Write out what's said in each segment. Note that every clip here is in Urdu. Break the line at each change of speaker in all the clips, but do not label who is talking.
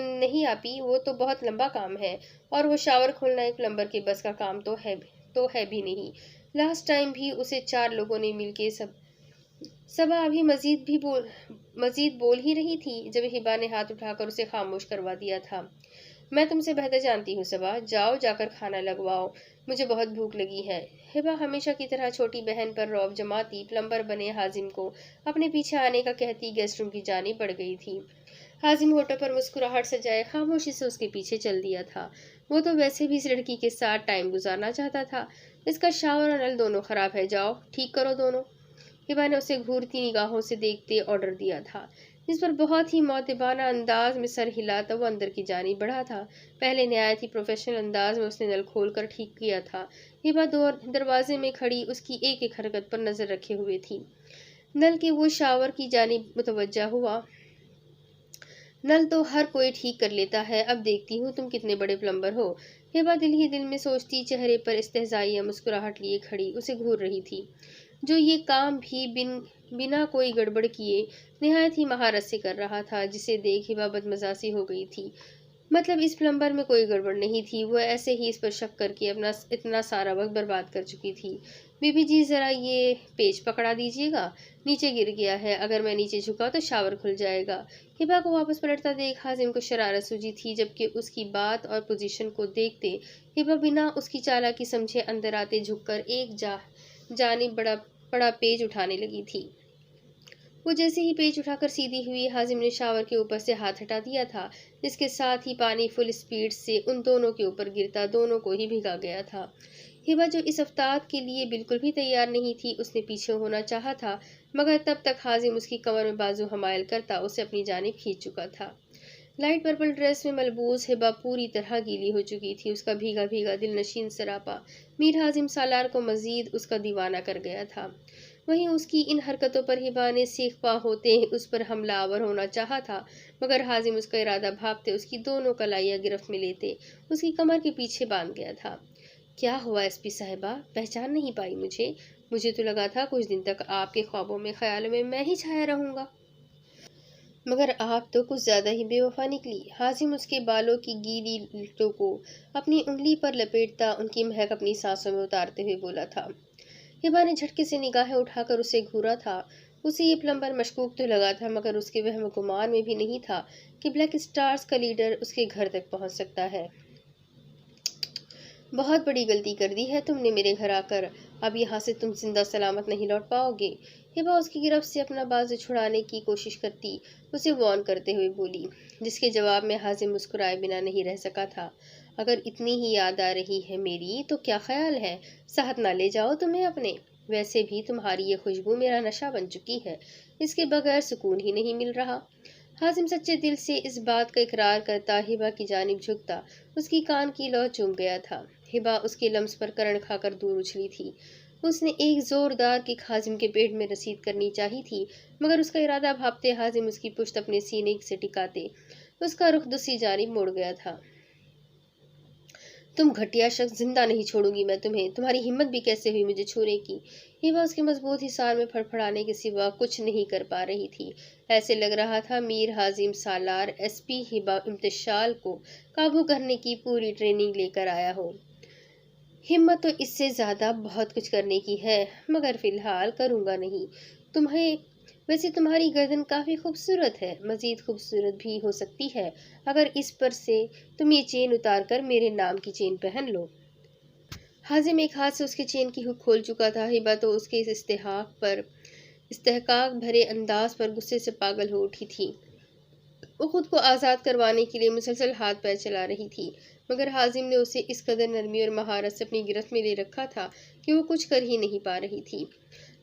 نہیں آپی، وہ تو بہت لمبا کام ہے، اور وہ شاور کھولنا ایک پلمبر کے بس کا کام تو ہے بھی نہیں۔ لاسٹ ٹائم بھی اسے 4 لوگوں نے مل کے صبا ابھی مزید بول ہی رہی تھی جب ہبا نے ہاتھ اٹھا کر اسے خاموش کروا دیا تھا۔ میں تم سے بہتر جانتی ہوں صبا، جاؤ جا کر کھانا لگواؤ، مجھے بہت بھوک لگی ہے۔ ہبا ہمیشہ کی طرح چھوٹی بہن پر رعب جماتی پلمبر بنے حازم کو اپنے پیچھے آنے کا کہتی گیسٹ روم کی جانب بڑھ گئی تھی۔ حازم ہونٹوں پر مسکراہٹ سجائے خاموشی سے اس کے پیچھے چل دیا تھا۔ وہ تو ویسے بھی اس لڑکی کے ساتھ ٹائم گزارنا چاہتا تھا۔ اس کا شاور اور نل دونوں خراب ہے، جاؤ ٹھیک کرو دونوں۔ ہبا نے اسے گھورتی نگاہوں سے دیکھتے آرڈر دیا تھا، جس پر بہت ہی مؤدبانہ انداز میں سر ہلاتا وہ اندر کی جانب بڑھا تھا۔ پہلے نہایت ہی پروفیشنل انداز میں اس نے نل کھول کر ٹھیک کیا تھا۔ ہبا دروازے میں کھڑی اس کی ایک ایک حرکت پر نظر رکھے ہوئے تھی۔ نل کے وہ شاور کی جانب متوجہ ہوا۔ نل تو ہر کوئی ٹھیک کر لیتا ہے، اب دیکھتی ہوں تم کتنے بڑے پلمبر ہو۔ ہبا دل ہی دل میں سوچتی چہرے پر استہزائیہ مسکراہٹ لیے کھڑی اسے گھور رہی تھی، جو یہ کام بھی بنا کوئی گڑبڑ کیے نہایت ہی مہارت سے کر رہا تھا، جسے دیکھ ہبا بدمزاجی ہو گئی تھی۔ مطلب اس پلمبر میں کوئی گڑبڑ نہیں تھی، وہ ایسے ہی اس پر شک کر کے اپنا اتنا سارا وقت برباد کر چکی تھی۔ بی بی جی ذرا یہ پیچ پکڑا دیجیے گا، نیچے گر گیا ہے، اگر میں نیچے جھکا تو شاور کھل جائے گا۔ ہبا کو واپس پلٹتا دیکھ حازم کو شرارت سوجی تھی، جبکہ اس کی بات اور پوزیشن کو دیکھتے ہبا بنا اس کی چالاکی سمجھے اندر آتے جھک کر ایک جانب بڑا پیچ اٹھانے لگی تھی۔ وہ جیسے ہی پیچ اٹھا کر سیدھی ہوئی، حازم نے شاور کے اوپر سے ہاتھ ہٹا دیا تھا، جس کے ساتھ ہی پانی فل اسپیڈ سے ان دونوں کے اوپر گرتا دونوں کو ہی بھگا گیا تھا۔ ہبا جو اس افتاد کے لیے بالکل بھی تیار نہیں تھی، اس نے پیچھے ہونا چاہا تھا، مگر تب تک حازم اس کی کمر میں بازو حمائل کرتا اسے اپنی جانب کھینچ چکا تھا۔ لائٹ پرپل ڈریس میں ملبوس ہبا پوری طرح گیلی ہو چکی تھی۔ اس کا بھیگا بھیگا دل نشین سراپا میر حازم سالار کو مزید اس کا دیوانہ کر گیا تھا۔ وہیں اس کی ان حرکتوں پر ہبا نے سیخ پا ہوتے اس پر حملہ آور ہونا چاہا تھا، مگر حازم اس کا ارادہ بھاپتے اس کی دونوں کلائیاں گرفت میں لیتے اس کی کمر کے پیچھے باندھ گیا تھا۔ کیا ہوا ایس پی صاحبہ، پہچان نہیں پائی مجھے تو لگا تھا کچھ دن تک آپ کے خوابوں میں خیالوں میں ہی چھایا رہوں گا، مگر آپ تو کچھ زیادہ ہی بے وفا نکلی۔ حازم اس کے بالوں کی گیلی لٹوں کو اپنی انگلی پر لپیٹتا ان کی مہک اپنی سانسوں میں اتارتے ہوئے بولا تھا۔ ہبا نے جھٹکے سے نگاہیں اٹھا کر اسے گھورا تھا۔ اسے یہ پلمبر مشکوک تو لگا تھا، مگر اس کے وہم و گمان میں بھی نہیں تھا کہ بلیک اسٹارز کا لیڈر اس کے گھر تک پہنچ سکتا ہے۔ بہت بڑی غلطی کر دی ہے تم نے میرے گھر آ کر، اب یہاں سے تم زندہ سلامت نہیں لوٹ پاؤ گے۔ ہبا اس کی گرفت سے اپنا بازو چھڑانے کی کوشش کرتی اسے وارن کرتے ہوئے بولی، جس کے جواب میں حازم مسکرائے بنا نہیں رہ سکا تھا۔ اگر اتنی ہی یاد آ رہی ہے میری تو کیا خیال ہے ساتھ نہ لے جاؤ تمہیں اپنے؟ ویسے بھی تمہاری یہ خوشبو میرا نشہ بن چکی ہے، اس کے بغیر سکون ہی نہیں مل رہا۔ حازم سچے دل سے اس بات کا اقرار کرتا ہبا کی جانب جھکتا اس کی کان کی لو چوم گیا تھا۔ ہبا اس کے لمس پر کرڑ کھا کر دور اچھلی تھی۔ اس نے ایک زوردار کک حازم کے پیٹ میں رسید کرنی چاہی تھی، مگر اس کا ارادہ بھاپتے حازم اس کی پشت اپنے سینے سے ٹکاتے اس کا رخ دوسری جانب موڑ گیا تھا۔ تم گھٹیا شخص، زندہ نہیں چھوڑوں گی میں تمہیں، تمہاری ہمت بھی کیسے ہوئی مجھے چھونے کی؟ ہبا اس کے مضبوط حصار میں پھڑپڑانے کے سوا کچھ نہیں کر پا رہی تھی۔ ایسے لگ رہا تھا میر حازم سالار ایس پی ہبا امتشال کو قابو کرنے کی پوری ٹریننگ لے کر آیا ہو۔ ہمت تو اس سے زیادہ بہت کچھ کرنے کی ہے، مگر فی الحال کروں گا نہیں۔ ویسے تمہاری گردن کافی خوبصورت ہے، مزید خوبصورت بھی ہو سکتی ہے اگر اس پر سے تم یہ چین اتار کر میرے نام کی چین پہن لو۔ حازم ایک ہاتھ سے اس کے چین کی ہک کھول چکا تھا۔ ہبا تو اس کے اس استحقاق بھرے انداز پر غصے سے پاگل ہو اٹھی تھی۔ وہ خود کو آزاد کروانے کے لیے مسلسل ہاتھ پیر چلا رہی تھی، مگر حازم نے اسے اس قدر نرمی اور مہارت سے اپنی گرفت میں لے رکھا تھا کہ وہ کچھ کر ہی نہیں پا رہی تھی۔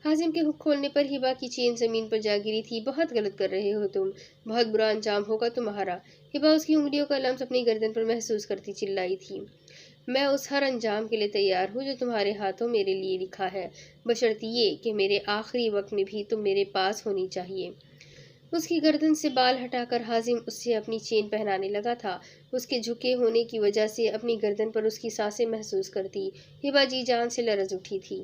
حازم کے ہک کھولنے پر ہبا کی چین زمین پر جا گری تھی۔ بہت غلط کر رہے ہو تم، بہت برا انجام ہوگا تمہارا۔ ہبا اس کی انگلیوں کا لمس اپنی گردن پر محسوس کرتی چلائی تھی، میں اس ہر انجام کے لیے تیار ہوں جو تمہارے ہاتھوں میرے لیے لکھا ہے، بشرط یہ کہ میرے آخری وقت میں بھی تم میرے پاس ہونی چاہیے۔ اس کی گردن سے بال ہٹا کر حازم اس سے اپنی چین پہنانے لگا تھا۔ اس کے جھکے ہونے کی وجہ سے اپنی گردن پر اس کی سانسیں محسوس کرتی ہبا جی جان سے لرز اٹھی تھی۔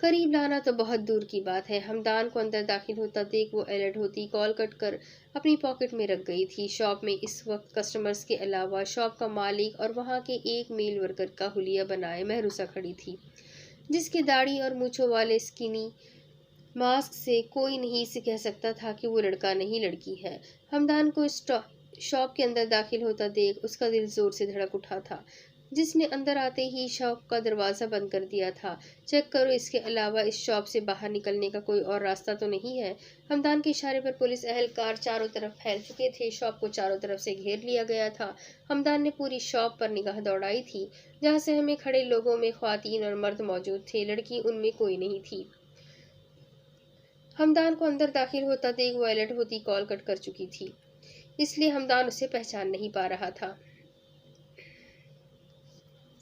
قریب لانا تو بہت دور کی بات ہے۔ ہمدان کو اندر داخل ہوتا دیکھ وہ الرٹ ہوتی کال کٹ کر اپنی پاکٹ میں رکھ گئی تھی۔ شاپ میں اس وقت کسٹمرز کے علاوہ شاپ کا مالک اور وہاں کے ایک میل ورکر کا حلیہ بنائے مہروسہ کھڑی تھی، جس کے داڑھی اور مونچھوں والے سکنی ماسک سے کوئی نہیں سے کہہ سکتا تھا کہ وہ لڑکا نہیں لڑکی ہے۔ ہمدان کو شاپ کے اندر داخل ہوتا دیکھ اس کا دل زور سے دھڑک اٹھا تھا، جس نے اندر آتے ہی شاپ کا دروازہ بند کر دیا تھا۔ چیک کرو، اس کے علاوہ اس شاپ سے باہر نکلنے کا کوئی اور راستہ تو نہیں ہے؟ ہمدان کے اشارے پر پولیس اہلکار چاروں طرف پھیل چکے تھے۔ شاپ کو چاروں طرف سے گھیر لیا گیا تھا۔ ہمدان نے پوری شاپ پر نگاہ دوڑائی تھی۔ جہاں سے ہمیں کھڑے لوگوں میں خواتین اور مرد موجود تھے، لڑکی ان میں کوئی نہیں تھی۔ ہمدان کو اندر داخل ہوتا دیکھ وہ الرٹ ہوتی کال کٹ کر چکی تھی، اس لیے ہمدان اسے پہچان نہیں پا رہا تھا۔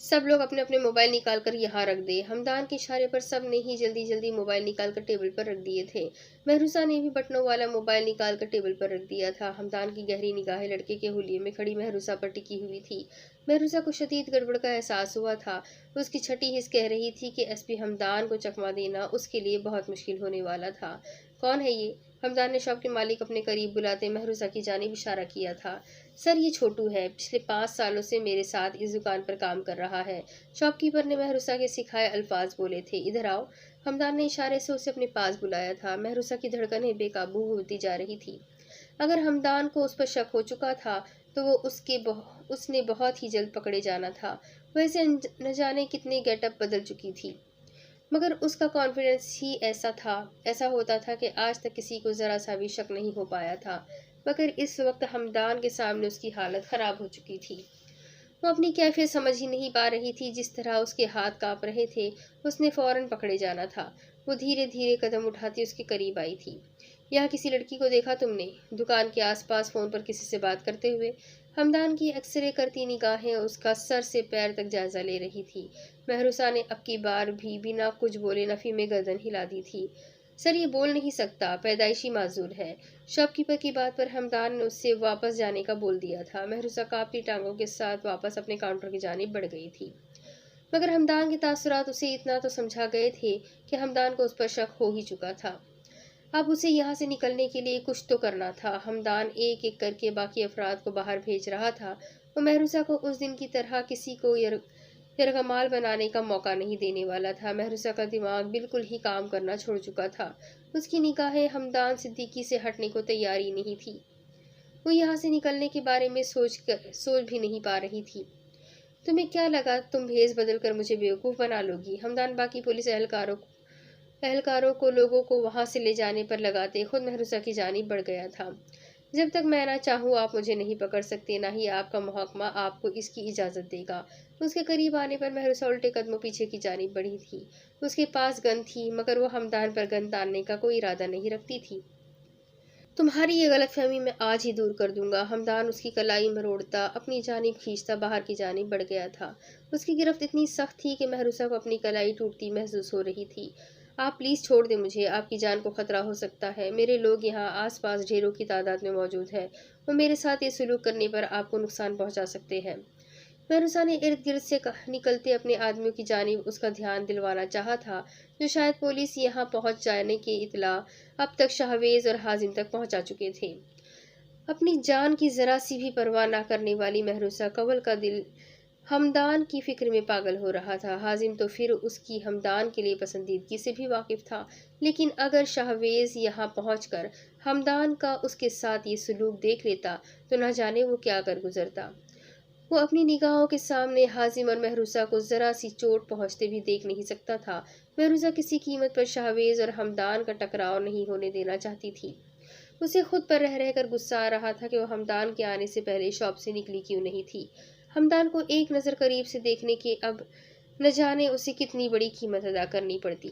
سب لوگ اپنے اپنے موبائل نکال کر یہاں رکھ دے۔ ہمدان کے اشارے پر سب نے ہی جلدی جلدی موبائل نکال کر ٹیبل پر رکھ دیے تھے۔ مہروسہ نے بھی بٹنوں والا موبائل نکال کر ٹیبل پر رکھ دیا تھا۔ ہمدان کی گہری نگاہیں لڑکے کے حلیے میں کھڑی مہروسہ پر ٹکی ہوئی تھی۔ مہروسہ کو شدید گڑبڑ کا احساس ہوا تھا۔ اس کی چھٹی حس کہہ رہی تھی کہ ایس پی ہمدان کو چکمہ دینا اس کے لیے بہت مشکل ہونے والا تھا۔ کون ہے یہ؟ ہمدان نے شاپ کے مالک اپنے قریب بلاتے مہروسہ کی جانب اشارہ کیا تھا۔ سر، یہ چھوٹو ہے، پچھلے 5 سالوں سے میرے ساتھ اس دکان پر کام کر رہا ہے۔ شاپ کیپر نے مہروسہ کے سکھائے الفاظ بولے تھے۔ ادھر آؤ۔ ہمدان نے اشارے سے اسے اپنے پاس بلایا تھا۔ مہروسہ کی دھڑکنیں بے قابو ہوتی جا رہی تھی۔ اگر ہمدان کو اس پر شک ہو چکا تھا تو وہ اس نے بہت ہی جلد پکڑے جانا تھا۔ ویسے نہ جانے کتنے گیٹ اپ بدل چکی تھی، مگر اس کا کانفیڈنس ہی ایسا ہوتا تھا کہ آج تک کسی کو ذرا سا بھی شک نہیں ہو پایا تھا، مگر اس وقت ہمدان کے سامنے اس کی حالت خراب ہو چکی تھی۔ وہ اپنی کیفیت سمجھ ہی نہیں پا رہی تھی۔ جس طرح اس کے ہاتھ کانپ رہے تھے، اس نے فوراً پکڑے جانا تھا۔ وہ دھیرے دھیرے قدم اٹھاتی اس کے قریب آئی تھی۔ یہاں کسی لڑکی کو دیکھا تم نے؟ دکان کے آس پاس فون پر کسی سے بات کرتے ہوئے؟ ہمدان کی ایکس-رے کرتی نگاہیں اس کا سر سے پیر تک جائزہ لے رہی تھی۔ مہروسہ نے اب کی بار بھی بنا کچھ بولے نفی میں گردن ہلا دی تھی۔ سر، یہ بول نہیں سکتا، پیدائشی معذور ہے۔ شاپ کیپر کی بات پر ہمدان نے اس سے واپس جانے کا بول دیا تھا۔ مہروسہ کانپتی ٹانگوں کے ساتھ واپس اپنے کاؤنٹر کی جانب بڑھ گئی تھی، مگر ہمدان کے تاثرات اسے اتنا تو سمجھا گئے تھے کہ ہمدان کو اس پر شک ہو ہی چکا تھا۔ اب اسے یہاں سے نکلنے کے لیے کچھ تو کرنا تھا۔ ہمدان ایک ایک کر کے باقی افراد کو باہر بھیج رہا تھا۔ وہ مہروسہ کو اس دن کی طرح کسی کو یرغمال بنانے کا موقع نہیں دینے والا تھا۔ مہروسہ کا دماغ بالکل ہی کام کرنا چھوڑ چکا تھا۔ اس کی نگاہیں ہمدان صدیقی سے ہٹنے کو تیار ہی نہیں تھی۔ وہ یہاں سے نکلنے کے بارے میں سوچ بھی نہیں پا رہی تھی۔ تمہیں کیا لگا تم بھیس بدل کر مجھے بیوقوف بنا لو گی؟ ہمدان باقی پولیس اہلکاروں کو لوگوں کو وہاں سے لے جانے پر لگاتے خود مہروسہ کی جانب بڑھ گیا تھا۔ جب تک میں نہ چاہوں آپ مجھے نہیں پکڑ سکتے، نہ ہی آپ کا محکمہ آپ کو اس کی اجازت دے گا۔ اس کے قریب آنے پر مہروسہ الٹے قدموں پیچھے کی جانب بڑھی تھی۔ اس کے پاس گن تھی، مگر وہ ہمدان پر گن تاننے کا کوئی ارادہ نہیں رکھتی تھی۔ تمہاری یہ غلط فہمی میں آج ہی دور کر دوں گا۔ ہمدان اس کی کلائی مروڑتا اپنی جانب کھینچتا باہر کی جانب بڑھ گیا تھا۔ اس کی گرفت اتنی سخت تھی کہ مہروسہ کو اپنی کلائی ٹوٹتی محسوس ہو رہی تھی۔ آپ پلیز چھوڑ دیں مجھے، آپ کی جان کو خطرہ ہو سکتا ہے۔ میرے لوگ یہاں آس پاس ڈھیروں کی تعداد میں موجود ہیں، وہ میرے ساتھ یہ سلوک کرنے پر آپ کو نقصان پہنچا سکتے ہیں۔ مہروسہ نے ارد گرد سے نکلتے اپنے آدمیوں کی جانب اس کا دھیان دلوانا چاہا تھا، جو شاید پولیس یہاں پہنچ جانے کی اطلاع اب تک شاہویز اور حازم تک پہنچا چکے تھے۔ اپنی جان کی ذرا سی بھی پرواہ نہ کرنے والی مہروسہ کنول کا دل ہمدان کی فکر میں پاگل ہو رہا تھا۔ حازم تو پھر اس کی ہمدان کے لیے پسندیدگی سے بھی واقف تھا، لیکن اگر شاہویز یہاں پہنچ کر ہمدان کا اس کے ساتھ یہ سلوک دیکھ لیتا تو نہ جانے وہ کیا کر گزرتا۔ وہ اپنی نگاہوں کے سامنے حازم اور مہروسہ کو ذرا سی چوٹ پہنچتے بھی دیکھ نہیں سکتا تھا۔ مہروسہ کسی قیمت پر شاہویز اور ہمدان کا ٹکراؤ نہیں ہونے دینا چاہتی تھی۔ اسے خود پر رہ کر غصہ آ رہا تھا کہ وہ ہمدان کے آنے سے پہلے شاپ سے نکلی کیوں نہیں تھی۔ ہمدان کو ایک نظر قریب سے دیکھنے کے اب نہ جانے اسے کتنی بڑی قیمت ادا کرنی پڑتی۔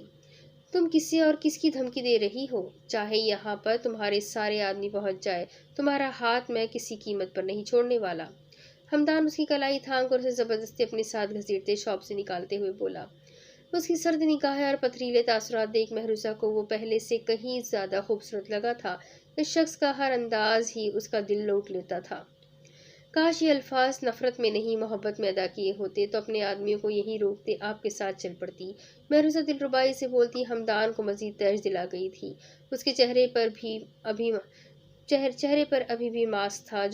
تم کسے اور کس کی دھمکی دے رہی ہو؟ چاہے یہاں پر تمہارے سارے آدمی پہنچ جائے، تمہارا ہاتھ میں کسی قیمت پر نہیں چھوڑنے والا۔ ہمدان اس کی کلائی تھام کر اسے زبردستی اپنے ساتھ گھسیٹتے شاپ سے نکالتے ہوئے بولا۔ اس کی سرد نگاہیں اور پتھریلے تاثرات دیکھ مہروسہ کو وہ پہلے سے کہیں زیادہ خوبصورت لگا تھا۔ اس شخص کا ہر انداز ہی اس کا دل لوٹ لیتا تھا۔ کاش یہ الفاظ نفرت میں نہیں محبت میں ادا کیے ہوتے تو اپنے آدمیوں کو یہی روکتے، آپ کے ساتھ چل پڑتی۔ مہروزہ دلربائی سے بولتی ہمدان کو مزید ترج دلا گئی تھی۔ اس کے چہرے پر ابھی بھی ماسک تھا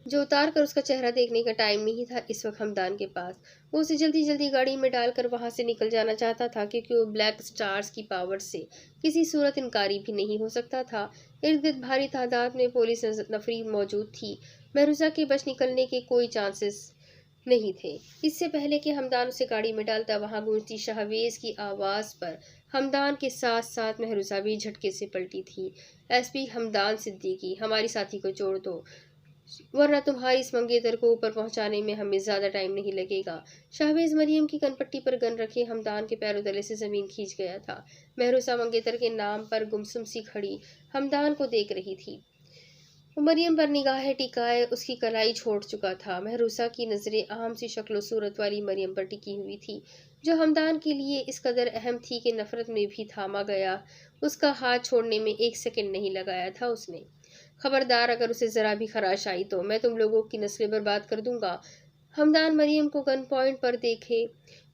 جو اتار کر اس کا چہرہ دیکھنے کا ٹائم نہیں تھا اس وقت ہمدان کے پاس۔ وہ اسے جلدی جلدی گاڑی میں ڈال کر وہاں سے نکل جانا چاہتا تھا کیونکہ وہ بلیک سٹارز کی پاور سے کسی صورت انکاری بھی نہیں ہو سکتا تھا۔ ارد گرد بھاری تعداد میں پولیس نفری موجود تھی۔ مہروزہ کے بچ نکلنے کے کوئی چانسز نہیں تھے۔ اس سے پہلے کہ ہمدان اسے گاڑی میں ڈالتا وہاں گونجتی شہویز کی آواز پر ہمدان کے ساتھ ساتھ مہروزہ بھی جھٹکے سے پلٹی تھی۔ ایس پی ہمدان صدیقی، ہماری ساتھی کو چھوڑ دو ورنہ تمہاری اس منگیتر کو اوپر پہنچانے میں ہمیں زیادہ ٹائم نہیں لگے گا۔ شہویز مریم کی کن پٹی پر گن رکھے ہمدان کے پیروں تلے سے زمین کھینچ گیا تھا۔ مہروزہ منگیتر کے نام پر گمسم سی کھڑی ہمدان کو دیکھ رہی تھی۔ وہ مریم پر نگاہیں ٹکائے اس کی کلائی چھوڑ چکا تھا۔ مہروزہ کی نظریں عام سی شکل و صورت والی مریم پر ٹکی ہوئی تھی جو ہمدان کے لیے اس قدر اہم تھی کہ نفرت میں بھی تھاما گیا۔ اس کا ہاتھ چھوڑنے میں ایک سیکنڈ نہیں لگایا تھا اس نے۔ خبردار، اگر اسے ذرا بھی خراش آئی تو میں تم لوگوں کی نسلیں برباد کر دوں گا۔ ہمدان مریم کو گن پوائنٹ پر دیکھے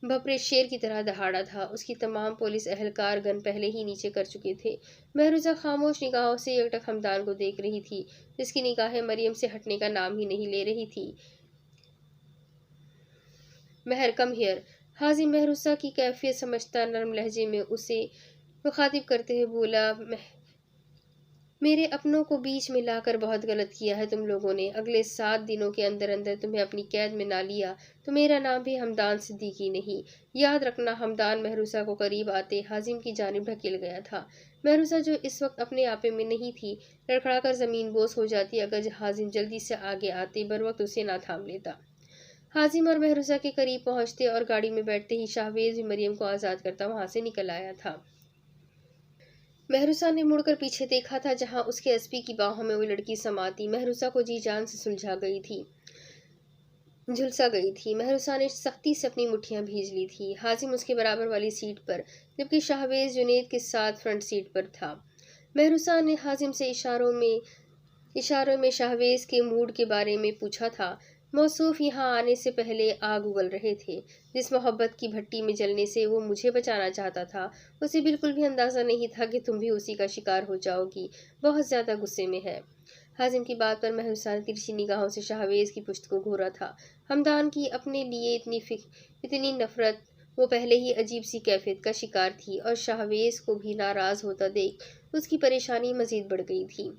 بھپرے شیر کی طرح دہاڑا تھا۔ اس کی تمام پولیس اہلکار گن پہلے ہی نیچے کر چکے تھے۔ مہروزہ خاموش نگاہوں سے یکٹک ہمدان کو دیکھ رہی تھی جس کی نگاہیں مریم سے ہٹنے کا نام ہی نہیں لے رہی تھی۔ مہر کم ہیئر۔ حازم مہروزہ کی کیفیت سمجھتا نرم لہجے میں اسے مخاطب کرتے ہوئے بولا، میرے اپنوں کو بیچ میں لا کر بہت غلط کیا ہے تم لوگوں نے۔ اگلے 7 دنوں کے اندر اندر تمہیں اپنی قید میں نہ لیا تو میرا نام بھی ہمدان صدیقی نہیں۔ یاد رکھنا۔ ہمدان مہروزہ کو قریب آتے حازم کی جانب ڈھکیل گیا تھا۔ مہروزہ جو اس وقت اپنے آپے میں نہیں تھی لڑکھڑا کر زمین بوس ہو جاتی اگر حازم جلدی سے آگے آتے بروقت اسے نہ تھام لیتا۔ حازم اور مہروزہ کے قریب پہنچتے اور گاڑی میں بیٹھتے ہی شہویز بھی مریم کو آزاد کرتا وہاں سے نکل آیا تھا۔ مہروزہ نے مڑ کر پیچھے دیکھا تھا جہاں اس کے ایس پی کی باہوں میں وہ لڑکی سماتی مہروزہ کو جی جان سے جھلسا گئی تھی۔ مہروزہ نے سختی سے اپنی مٹھیاں بھیج لی تھی۔ حازم اس کے برابر والی سیٹ پر جبکہ شہویز جنید کے ساتھ فرنٹ سیٹ پر تھا۔ مہروزہ نے حازم سے اشاروں میں شہویز کے موڈ کے بارے میں پوچھا تھا۔ موصوف یہاں آنے سے پہلے آگ اگل رہے تھے۔ جس محبت کی بھٹی میں جلنے سے وہ مجھے بچانا چاہتا تھا اسے بالکل بھی اندازہ نہیں تھا کہ تم بھی اسی کا شکار ہو جاؤ گی۔ بہت زیادہ غصے میں ہے۔ حازم کی بات پر مہروزہ نے ترچھی نگاہوں سے شہویز کی پشت کو گھورا تھا۔ ہمدان کی اپنے لیے اتنی نفرت، وہ پہلے ہی عجیب سی کیفیت کا شکار تھی اور شہویز کو بھی ناراض ہوتا دیکھ اس کی پریشانی مزید بڑھ گئی تھی۔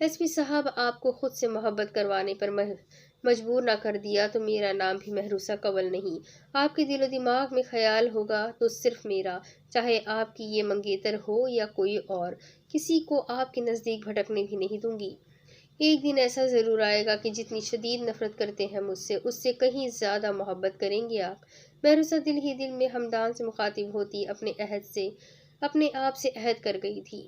ایس پی صاحب، آپ کو خود سے محبت کروانے پر مجبور نہ کر دیا تو میرا نام بھی مہروزہ کنول نہیں۔ آپ کے دل و دماغ میں خیال ہوگا تو صرف میرا، چاہے آپ کی یہ منگیتر ہو یا کوئی اور، کسی کو آپ کے نزدیک بھٹکنے بھی نہیں دوں گی۔ ایک دن ایسا ضرور آئے گا کہ جتنی شدید نفرت کرتے ہیں مجھ سے اس سے کہیں زیادہ محبت کریں گے آپ۔ مہروزہ دل ہی دل میں ہمدان سے مخاطب ہوتی اپنے آپ سے عہد کر گئی تھی۔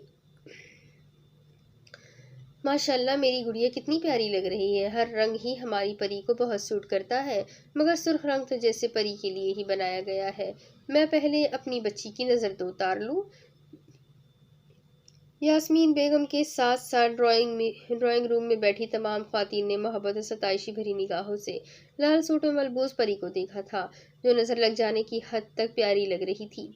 ماشاءاللہ میری گڑیا کتنی پیاری لگ رہی ہے۔ ہر رنگ ہی ہماری پری کو بہت سوٹ کرتا ہے مگر سرخ رنگ تو جیسے پری کے لیے ہی بنایا گیا ہے۔ میں پہلے اپنی بچی کی نظر تو اتار لوں۔ یاسمین بیگم کے ساتھ ساتھ ڈرائنگ روم میں بیٹھی تمام خواتین نے محبت و ستائش بھری نگاہوں سے لال سوٹ میں ملبوس پری کو دیکھا تھا جو نظر لگ جانے کی حد تک پیاری لگ رہی تھی۔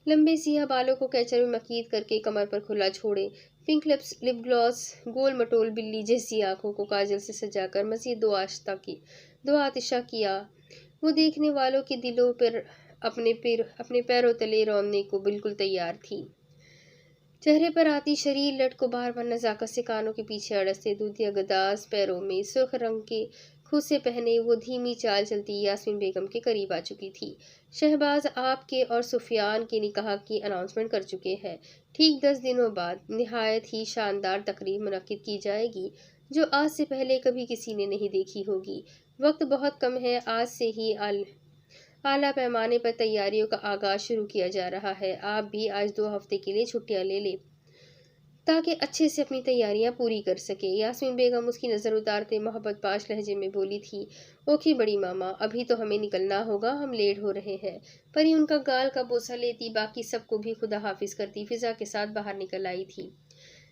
لمبے سیاہ بالوں کو کیچر میں مکید کر کے کمر پر کھلا چھوڑے، پنک لپ گلاس، گول مٹول بلی جیسی آنکھوں کو کاجل سے سجا کر مزید دو آتشہ کیا، وہ دیکھنے والوں کے دلوں پر اپنے پیروں تلے روننے کو بالکل تیار تھی۔ چہرے پر آتی شریر لٹ کو بار بار نزاکت سے کانوں کے پیچھے اڑستے دودھیا گداز پیروں میں سرخ رنگ کے کھوسے پہنے وہ دھیمی چال چلتی یاسمین بیگم کے قریب آ چکی تھی۔ شہباز آپ کے اور سفیان کے نکاح کی اناؤنسمنٹ کر چکے ہیں۔ ٹھیک 10 دنوں بعد نہایت ہی شاندار تقریب منعقد کی جائے گی جو آج سے پہلے کبھی کسی نے نہیں دیکھی ہوگی۔ وقت بہت کم ہے، آج سے ہی اعلیٰ پیمانے پر تیاریوں کا آغاز شروع کیا جا رہا ہے۔ آپ بھی آج 2 ہفتے کے لیے چھٹیاں لے لیں تاکہ اچھے سے اپنی تیاریاں پوری کر سکے۔ یاسمین بیگم اس کی نظر اتارتے محبت پاش لہجے میں بولی تھی، اوکے بڑی ماما، ابھی تو ہمیں نکلنا ہوگا، ہم لیٹ ہو رہے ہیں۔ پری ان کا گال کا بوسہ لیتی باقی سب کو بھی خدا حافظ کرتی فضا کے ساتھ باہر نکل آئی تھی۔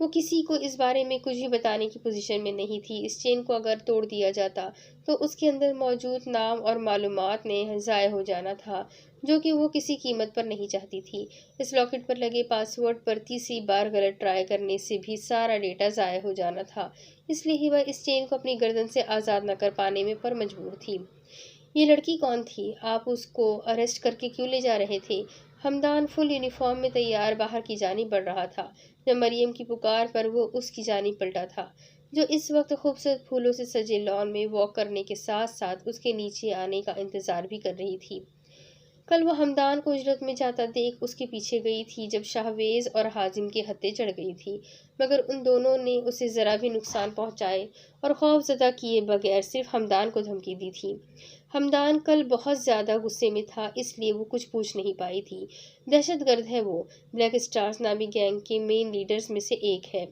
وہ کسی کو اس بارے میں کچھ بھی بتانے کی پوزیشن میں نہیں تھی۔ اس چین کو اگر توڑ دیا جاتا تو اس کے اندر موجود نام اور معلومات نے ضائع ہو جانا تھا، جو کہ وہ کسی قیمت پر نہیں چاہتی تھی۔ اس لاکٹ پر لگے پاس ورڈ پر تیسری بار غلط ٹرائی کرنے سے بھی سارا ڈیٹا ضائع ہو جانا تھا، اس لیے ہبا اس چین کو اپنی گردن سے آزاد نہ کر پانے میں پر مجبور تھی۔ یہ لڑکی کون تھی؟ آپ اس کو اریسٹ کر کے کیوں لے جا رہے تھے؟ ہمدان فل یونیفارم میں تیار باہر کی جانب بڑھ رہا تھا جب مریم کی پکار پر وہ اس کی جانب پلٹا تھا، جو اس وقت خوبصورت پھولوں سے سجے لان میں واک کرنے کے ساتھ ساتھ اس کے نیچے آنے کا انتظار بھی کر رہی تھی۔ کل وہ ہمدان کو اجرت میں جاتا دیکھ اس کے پیچھے گئی تھی جب شاہویز اور حازم کے ہتھے چڑھ گئی تھی، مگر ان دونوں نے اسے ذرا بھی نقصان پہنچائے اور خوف زدہ کیے بغیر صرف ہمدان کو دھمکی دی تھی۔ ہمدان کل بہت زیادہ غصے میں تھا، اس لیے وہ کچھ پوچھ نہیں پائی تھی۔ دہشت گرد ہے وہ، بلیک اسٹارز نامی گینگ کے مین لیڈرز میں سے ایک ہے۔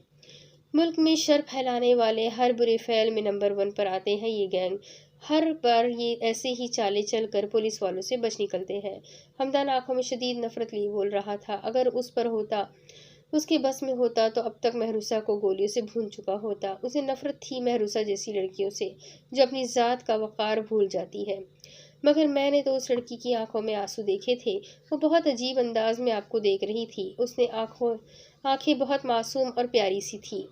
ملک میں شر پھیلانے والے ہر برے فعل میں نمبر 1 پر آتے ہیں یہ گینگ۔ ہر بار یہ ایسے ہی چالیں چل کر پولیس والوں سے بچ نکلتے ہیں۔ ہمدان آنکھوں میں شدید نفرت لیے بول رہا تھا، اگر اس پر ہوتا، اس کے بس میں ہوتا تو اب تک مہروسہ کو گولیوں سے بھون چکا ہوتا۔ اسے نفرت تھی مہروسہ جیسی لڑکیوں سے جو اپنی ذات کا وقار بھول جاتی ہے۔ مگر میں نے تو اس لڑکی کی آنکھوں میں آنسو دیکھے تھے، وہ بہت عجیب انداز میں آپ کو دیکھ رہی تھی، اس نے آنکھیں بہت معصوم اور پیاری سی تھی۔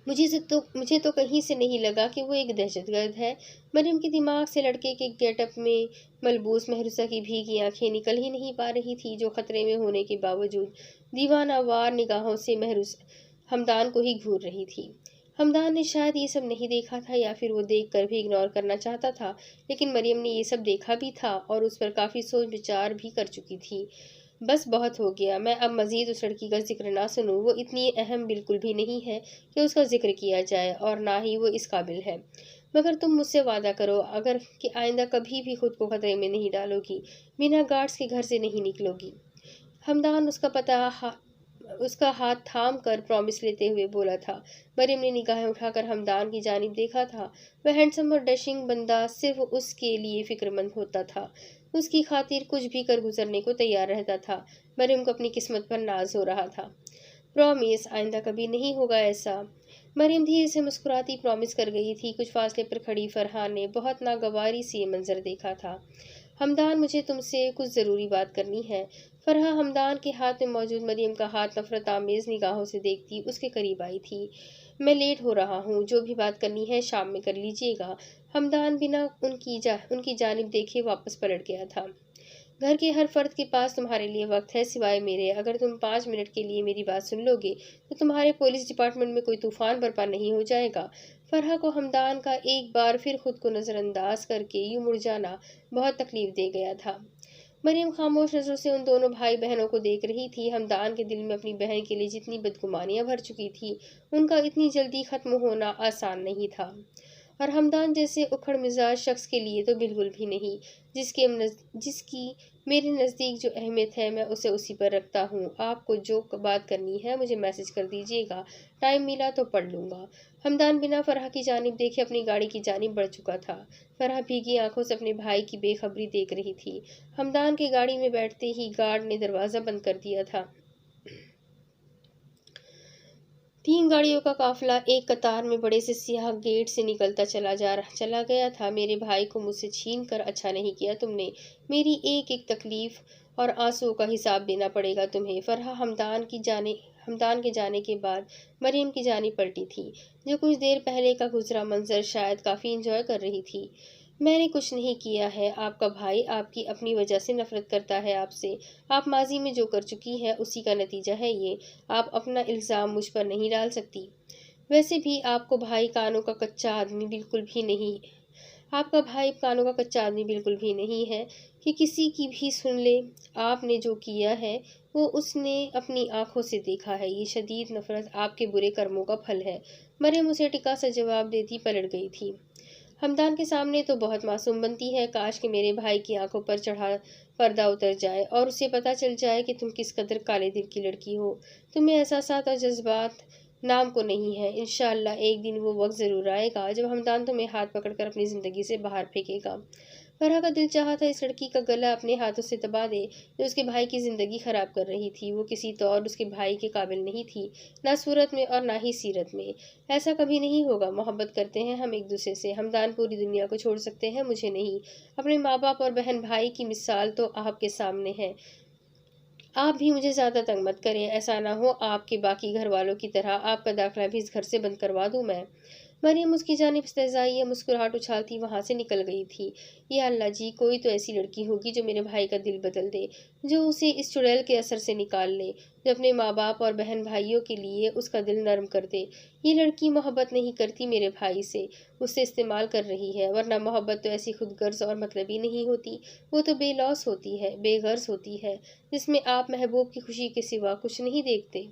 مجھے تو کہیں سے نہیں لگا کہ وہ ایک دہشت گرد ہے۔ مریم کے دماغ سے لڑکے کے گیٹ اپ میں ملبوس مہروسہ کی بھیگی آنکھیں نکل ہی نہیں پا رہی تھی، جو خطرے میں ہونے کے باوجود دیوانہ وار نگاہوں سے ہمدان کو ہی گھور رہی تھی۔ ہمدان نے شاید یہ سب نہیں دیکھا تھا یا پھر وہ دیکھ کر بھی اگنور کرنا چاہتا تھا، لیکن مریم نے یہ سب دیکھا بھی تھا اور اس پر کافی سوچ بچار بھی کر چکی تھی۔ بس بہت ہو گیا، میں اب مزید اس لڑکی کا ذکر نہ سنوں، وہ اتنی اہم بالکل بھی نہیں ہے کہ اس کا ذکر کیا جائے اور نہ ہی وہ اس قابل ہے۔ مگر تم مجھ سے وعدہ کرو کہ آئندہ کبھی بھی خود کو خطرے میں نہیں ڈالو گی، بنا گارڈز کے گھر سے نہیں نکلو گی۔ ہمدان اس کا ہاتھ تھام کر پرامس لیتے ہوئے بولا تھا۔ مریم نے نگاہیں اٹھا کر ہمدان کی جانب دیکھا تھا، وہ ہینڈسم اور ڈیشنگ بندہ صرف اس کے لیے فکر مند ہوتا تھا، اس کی خاطر کچھ بھی کر گزرنے کو تیار رہتا تھا۔ مریم کو اپنی قسمت پر ناز ہو رہا تھا۔ پرامس، آئندہ کبھی نہیں ہوگا ایسا۔ مریم دھیرے سے مسکراتی پرامس کر گئی تھی۔ کچھ فاصلے پر کھڑی فرحہ نے بہت ناگواری سے یہ منظر دیکھا تھا۔ ہمدان، مجھے تم سے کچھ ضروری بات کرنی ہے۔ فرحہ ہمدان کے ہاتھ میں موجود مریم کا ہاتھ نفرت آمیز نگاہوں سے دیکھتی اس کے قریب آئی تھی۔ میں لیٹ ہو رہا ہوں، جو بھی بات کرنی ہے شام میں کر لیجیے گا۔ ہمدان بنا ان کی جانب دیکھے واپس پلٹ گیا تھا۔ گھر کے ہر فرد کے پاس تمہارے لیے وقت ہے سوائے میرے، اگر تم 5 منٹ کے لیے میری بات سن لو گے تو تمہارے پولیس ڈپارٹمنٹ میں کوئی طوفان برپا نہیں ہو جائے گا۔ فرحہ کو ہمدان کا ایک بار پھر خود کو نظر انداز کر کے یوں مڑ جانا بہت تکلیف دے گیا تھا۔ مریم خاموش نظروں سے ان دونوں بھائی بہنوں کو دیکھ رہی تھی۔ ہمدان کے دل میں اپنی بہن کے لیے جتنی بدگمانیاں بھر چکی تھی، ان کا اتنی جلدی ختم ہونا آسان نہیں تھا، اور ہمدان جیسے اکھڑ مزاج شخص کے لیے تو بالکل بھی نہیں، جس کی میرے نزدیک جو اہمیت ہے میں اسے اسی پر رکھتا ہوں۔ آپ کو جو بات کرنی ہے مجھے میسج کر دیجیے گا، ٹائم ملا تو پڑھ لوں گا۔ ہمدان بنا فرحہ کی جانب دیکھے اپنی گاڑی کی جانب بڑھ چکا تھا۔ فرحہ بھیگی آنکھوں سے اپنے بھائی کی بے خبری دیکھ رہی تھی۔ ہمدان کے گاڑی میں بیٹھتے ہی گارڈ نے دروازہ بند کر دیا تھا۔ 3 گاڑیوں کا قافلہ ایک قطار میں بڑے سے سیاہ گیٹ سے نکلتا چلا گیا تھا۔ میرے بھائی کو مجھ سے چھین کر اچھا نہیں کیا تم نے، میری ایک ایک تکلیف اور آنسوؤں کا حساب دینا پڑے گا تمہیں۔ فرحہ ہمدان کے جانے کے بعد مریم کی جانب پلٹی تھی، جو کچھ دیر پہلے کا گزرا منظر شاید کافی انجوائے کر رہی تھی۔ میں نے کچھ نہیں کیا ہے، آپ کا بھائی آپ کی اپنی وجہ سے نفرت کرتا ہے آپ سے، آپ ماضی میں جو کر چکی ہے اسی کا نتیجہ ہے یہ، آپ اپنا الزام مجھ پر نہیں ڈال سکتی۔ ویسے بھی آپ کا بھائی کانوں کا کچا آدمی بالکل بھی نہیں ہے کہ کسی کی بھی سن لے۔ آپ نے جو کیا ہے وہ اس نے اپنی آنکھوں سے دیکھا ہے، یہ شدید نفرت آپ کے برے کرموں کا پھل ہے۔ مریم اسے ٹکا سا جواب دیتی پلٹ گئی تھی۔ ہمدان کے سامنے تو بہت معصوم بنتی ہے، کاش کہ میرے بھائی کی آنکھوں پر چڑھا پردہ اتر جائے اور اسے پتہ چل جائے کہ تم کس قدر کالے دل کی لڑکی ہو۔ تمہیں احساسات اور جذبات نام کو نہیں ہے۔ انشاءاللہ ایک دن وہ وقت ضرور آئے گا جب ہمدان تمہیں ہاتھ پکڑ کر اپنی زندگی سے باہر پھینکے گا۔ فرح کا دل چاہا تھا اس لڑکی کا گلا اپنے ہاتھوں سے دبا دے جو اس کے بھائی کی زندگی خراب کر رہی تھی۔ وہ کسی طور اس کے بھائی کے قابل نہیں تھی، نہ صورت میں اور نہ ہی سیرت میں۔ ایسا کبھی نہیں ہوگا، محبت کرتے ہیں ہم ایک دوسرے سے، ہمدان پوری دنیا کو چھوڑ سکتے ہیں، مجھے نہیں۔ اپنے ماں باپ اور بہن بھائی کی مثال تو آپ کے سامنے ہے، آپ بھی مجھے زیادہ تنگ مت کریں، ایسا نہ ہو آپ کے باقی گھر والوں کی طرح آپ کا داخلہ بھی اس گھر سے بند کروا دوں میں۔ مریم اس کی جانب استہزائیہ مسکراہٹ اچھالتی وہاں سے نکل گئی تھی۔ یا اللہ جی، کوئی تو ایسی لڑکی ہوگی جو میرے بھائی کا دل بدل دے، جو اسے اس چڑیل کے اثر سے نکال لے، جو اپنے ماں باپ اور بہن بھائیوں کے لیے اس کا دل نرم کر دے۔ یہ لڑکی محبت نہیں کرتی میرے بھائی سے، اس سے استعمال کر رہی ہے، ورنہ محبت تو ایسی خود غرض اور مطلبی نہیں ہوتی، وہ تو بے لوث ہوتی ہے، بے غرض ہوتی ہے، جس میں آپ محبوب کی خوشی کے سوا کچھ نہیں دیکھتے۔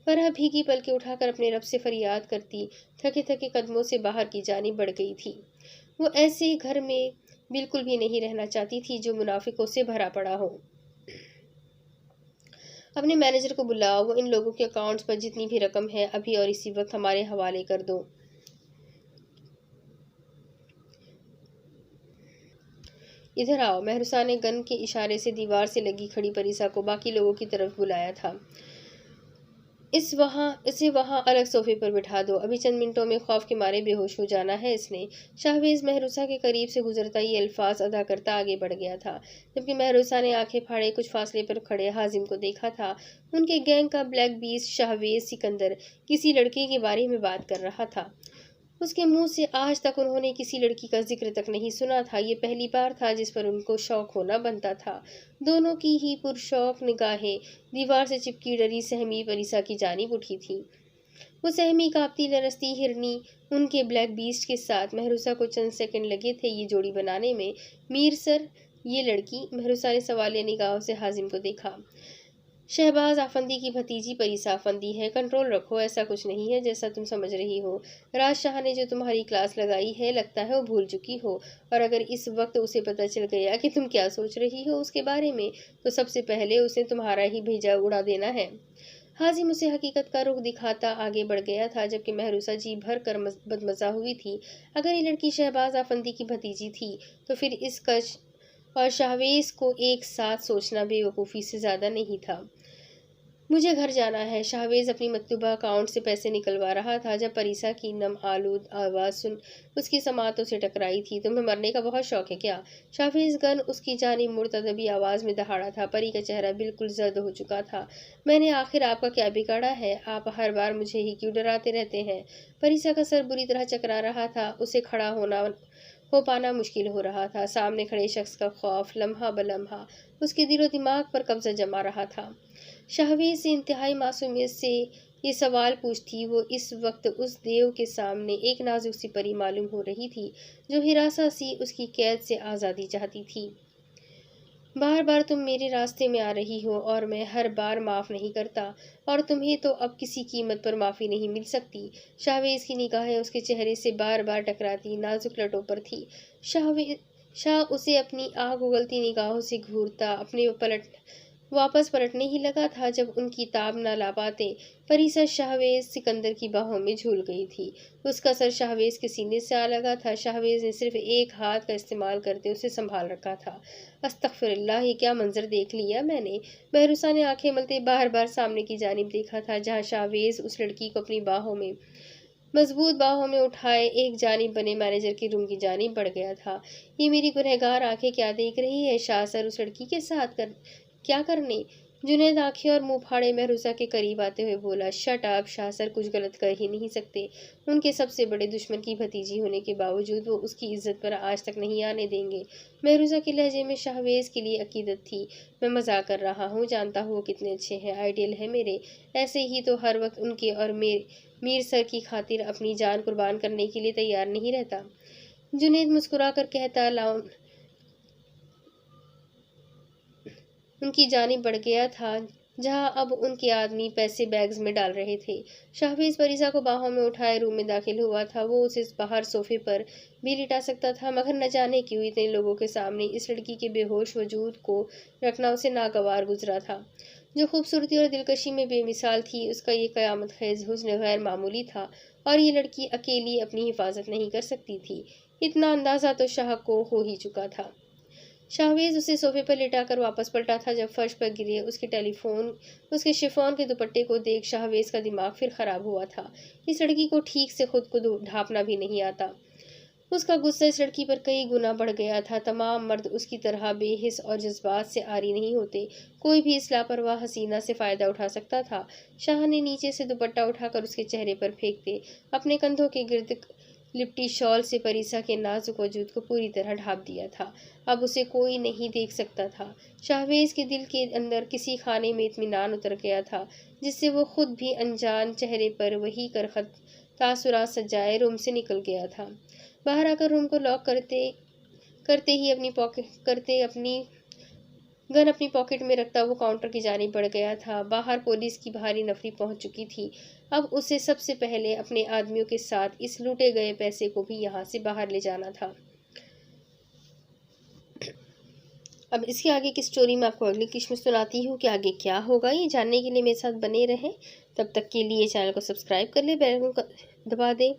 فرح بھیگی پلکیں اٹھا کر اپنے رب سے فریاد کرتی تھکے تھکے قدموں سے باہر کی جانب بڑھ گئی تھی۔ وہ ایسے گھر میں بالکل بھی نہیں رہنا چاہتی تھی جو منافقوں سے بھرا پڑا ہو۔ اپنے مینیجر کو بلاؤ، وہ ان لوگوں کے اکاؤنٹس پر جتنی بھی رقم ہے ابھی اور اسی وقت ہمارے حوالے کر دو۔ ادھر آؤ۔ مہروسہ نے گن کے اشارے سے دیوار سے لگی کھڑی پریسا کو باقی لوگوں کی طرف بلایا تھا۔ اسے وہاں الگ صوفے پر بٹھا دو، ابھی چند منٹوں میں خوف کے مارے بے ہوش ہو جانا ہے اس نے۔ شاہویز مہروسہ کے قریب سے گزرتا یہ الفاظ ادا کرتا آگے بڑھ گیا تھا، جبکہ مہروسہ نے آنکھیں پھاڑے کچھ فاصلے پر کھڑے حازم کو دیکھا تھا۔ ان کے گینگ کا بلیک بیسٹ شاہویز سکندر کسی لڑکی کے بارے میں بات کر رہا تھا۔ اس کے منہ سے آج تک انہوں نے کسی لڑکی کا ذکر تک نہیں سنا تھا، یہ پہلی بار تھا جس پر ان کو شوق ہونا بنتا تھا۔ دونوں کی ہی پرشوق نگاہیں دیوار سے چپکی ڈری سہمی پریسا کی جانب اٹھی تھیں۔ وہ سہمی کانپتی لرزتی ہرنی ان کے بلیک بیسٹ کے ساتھ۔ مہروسہ کو چند سیکنڈ لگے تھے یہ جوڑی بنانے میں۔ میر سر، یہ لڑکی؟ مہروسہ نے سوالیہ نگاہوں سے حازم کو دیکھا۔ شہباز آفندی کی بھتیجی پریسا آفندی ہے، کنٹرول رکھو، ایسا کچھ نہیں ہے جیسا تم سمجھ رہی ہو۔ راج شاہ نے جو تمہاری کلاس لگائی ہے لگتا ہے وہ بھول چکی ہو، اور اگر اس وقت اسے پتہ چل گیا کہ تم کیا سوچ رہی ہو اس کے بارے میں تو سب سے پہلے اسے تمہارا ہی بھیجا اڑا دینا ہے۔ حازم اسے حقیقت کا رخ دکھاتا آگے بڑھ گیا تھا، جبکہ مہروسہ جی بھر کر بدمزہ ہوئی تھی۔ اگر یہ لڑکی شہباز آفندی کی بھتیجی تھی تو پھر اس کش اور شاہویز کو ایک ساتھ سوچنا بے وقوفی سے زیادہ نہیں تھا۔ مجھے گھر جانا ہے۔ شاہویز اپنی مطلوبہ اکاؤنٹ سے پیسے نکلوا رہا تھا جب پریسا کی نم آلود آواز اس کی سماعتوں سے ٹکرائی تھی۔ تمہیں مرنے کا بہت شوق ہے کیا؟ شاہویز گن اس کی جانب مڑتا دبی آواز میں دہاڑا تھا۔ پری کا چہرہ بالکل زرد ہو چکا تھا۔ میں نے آخر آپ کا کیا بگاڑا ہے؟ آپ ہر بار مجھے ہی کیوں ڈراتے رہتے ہیں؟ پریسا کا سر بری طرح چکرا رہا تھا، اسے کھڑا ہو پانا مشکل ہو رہا تھا۔ سامنے کھڑے شخص کا خوف لمحہ بلمحہ اس کے دل و دماغ پر قبضہ جما رہا تھا۔ شاہویز سے انتہائی معصومیت سے یہ سوال پوچھتی وہ اس وقت اس دیو کے سامنے ایک نازک سی پری معلوم ہو رہی تھی جو ہراساں سی اس کی قید سے آزادی چاہتی تھی۔ بار بار تم میرے راستے میں آ رہی ہو اور میں ہر بار معاف نہیں کرتا، اور تمہیں تو اب کسی قیمت پر معافی نہیں مل سکتی۔ شاہویز کی نگاہیں اس کے چہرے سے بار بار ٹکراتی نازک لٹوں پر تھی۔ شاہ اسے اپنی آگ اگلتی نگاہوں سے گھورتا اپنے واپس پلٹنے ہی لگا تھا جب ان کی تاب نہ لا پاتے پریسا شاہویز سکندر کی باہوں میں جھول گئی تھی۔ اس کا سر شاہویز کے سینے سے آ لگا تھا۔ شاہویز نے صرف ایک ہاتھ کا استعمال کرتے اسے سنبھال رکھا تھا۔ استغفر اللہ، یہ کیا منظر دیکھ لیا میں نے؟ مہروسہ نے آنکھیں ملتے بار بار سامنے کی جانب دیکھا تھا جہاں شاہویز اس لڑکی کو اپنی مضبوط باہوں میں اٹھائے ایک جانب بنے مینیجر کے روم کی جانب بڑھ گیا تھا۔ یہ میری گنہگار آنکھیں کیا دیکھ رہی ہے؟ شاہ سر اس لڑکی کے ساتھ کیا کرنے؟ جنید آنکھیں اور منہ پھاڑے مہروسہ کے قریب آتے ہوئے بولا۔ شٹ اپ شاہ سر، کچھ غلط کر ہی نہیں سکتے۔ ان کے سب سے بڑے دشمن کی بھتیجی ہونے کے باوجود وہ اس کی عزت پر آج تک نہیں آنے دیں گے۔ مہروسہ کے لہجے میں شاہویز کے لیے عقیدت تھی۔ میں مذاق کر رہا ہوں، جانتا ہوں وہ کتنے اچھے ہیں، آئیڈیل ہیں میرے، ایسے ہی تو ہر وقت ان کے اور میر سر کی خاطر اپنی جان قربان کرنے کے لیے تیار نہیں رہتا۔ جنید مسکرا کر کہتا ان کی جانب بڑھ گیا تھا جہاں اب ان کے آدمی پیسے بیگز میں ڈال رہے تھے۔ شاہویز پریسا کو باہوں میں اٹھائے روم میں داخل ہوا تھا۔ وہ اسے باہر صوفے پر بھی لٹا سکتا تھا، مگر نہ جانے کیوں اتنے لوگوں کے سامنے اس لڑکی کے بے ہوش وجود کو رکھنا اسے ناگوار گزرا تھا۔ جو خوبصورتی اور دلکشی میں بے مثال تھی، اس کا یہ قیامت خیز حسن غیر معمولی تھا، اور یہ لڑکی اکیلی اپنی حفاظت نہیں کر سکتی تھی، اتنا اندازہ تو شاہ کو ہو ہی چکا تھا۔ شاہویز اسے صوفے پر لٹا کر واپس پلٹا تھا جب فرش پر گرے اس کے شفون کے دوپٹے کو دیکھ شاہویز کا دماغ پھر خراب ہوا تھا۔ اس لڑکی کو ٹھیک سے خود کو ڈھانپنا بھی نہیں آتا۔ اس کا غصہ اس لڑکی پر کئی گنا بڑھ گیا تھا۔ تمام مرد اس کی طرح بے حس اور جذبات سے عاری نہیں ہوتے۔ کوئی بھی اس لاپرواہ حسینہ سے فائدہ اٹھا سکتا تھا۔ شاہ نے نیچے سے دوپٹہ اٹھا کر اس کے چہرے پر پھینکتے اپنے کندھوں کے گرد لپٹی شال سے پریسا کے نازک وجود کو پوری طرح ڈھانپ دیا تھا۔ اب اسے کوئی نہیں دیکھ سکتا تھا۔ شاہویز کے دل کے اندر کسی خانے میں اطمینان اتر گیا تھا جس سے وہ خود بھی انجان چہرے پر وہی کرخت تاثرات سجائے روم سے نکل گیا تھا۔ باہر آ کر روم کو لاک کرتے ہی اپنی گن اپنی پاکٹ میں رکھتا وہ کاؤنٹر کی جانب بڑھ گیا تھا۔ باہر پولیس کی بھاری نفری پہنچ چکی تھی۔ اب اسے سب سے پہلے اپنے آدمیوں کے ساتھ اس لوٹے گئے پیسے کو بھی یہاں سے باہر لے جانا تھا۔ اب اس کے آگے کی سٹوری میں آپ کو اگلی قسط میں سناتی ہوں کہ آگے کیا ہوگا۔ یہ جاننے کے لیے میرے ساتھ بنے رہیں۔ تب تک کے لیے چینل کو سبسکرائب کر لیں، بیل کو دبا دیں،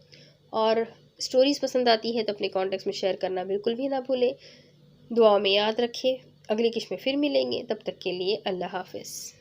اور سٹوریز پسند آتی ہے تو اپنے کانٹیکٹس میں شیئر کرنا بالکل بھی نہ بھولیں۔ دعاؤں میں یاد رکھیں۔ اگلی قسط میں پھر ملیں گے، تب تک کے لیے اللہ حافظ۔